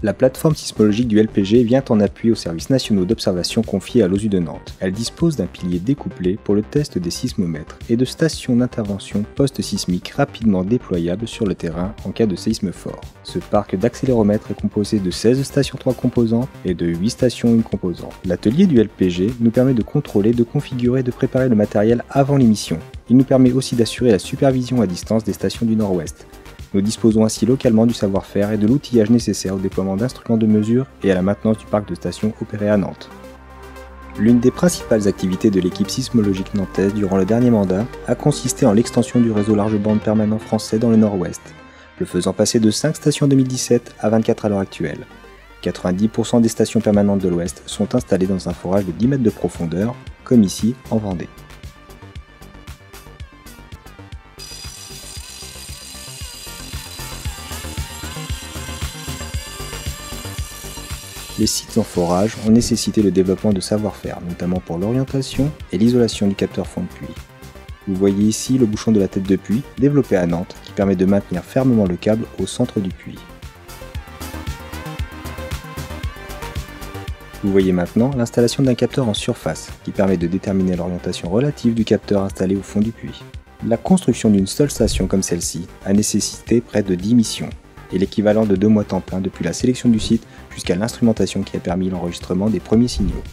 La plateforme sismologique du LPG vient en appui aux services nationaux d'observation confiés à l'OSU de Nantes. Elle dispose d'un pilier découplé pour le test des sismomètres et de stations d'intervention post-sismique rapidement déployables sur le terrain en cas de séisme fort. Ce parc d'accéléromètres est composé de 16 stations 3 composants et de 8 stations 1 composant. L'atelier du LPG nous permet de contrôler, de configurer et de préparer le matériel avant l'émission. Il nous permet aussi d'assurer la supervision à distance des stations du Nord-Ouest. Nous disposons ainsi localement du savoir-faire et de l'outillage nécessaire au déploiement d'instruments de mesure et à la maintenance du parc de stations opéré à Nantes. L'une des principales activités de l'équipe sismologique nantaise durant le dernier mandat a consisté en l'extension du réseau large bande permanent français dans le Nord-Ouest, le faisant passer de 5 stations en 2017 à 24 à l'heure actuelle. 90% des stations permanentes de l'Ouest sont installées dans un forage de 10 mètres de profondeur, comme ici en Vendée. Les sites en forage ont nécessité le développement de savoir-faire, notamment pour l'orientation et l'isolation du capteur fond de puits. Vous voyez ici le bouchon de la tête de puits, développé à Nantes, qui permet de maintenir fermement le câble au centre du puits. Vous voyez maintenant l'installation d'un capteur en surface, qui permet de déterminer l'orientation relative du capteur installé au fond du puits. La construction d'une seule station comme celle-ci a nécessité près de 10 missions, et l'équivalent de 2 mois temps plein depuis la sélection du site jusqu'à l'instrumentation qui a permis l'enregistrement des premiers signaux.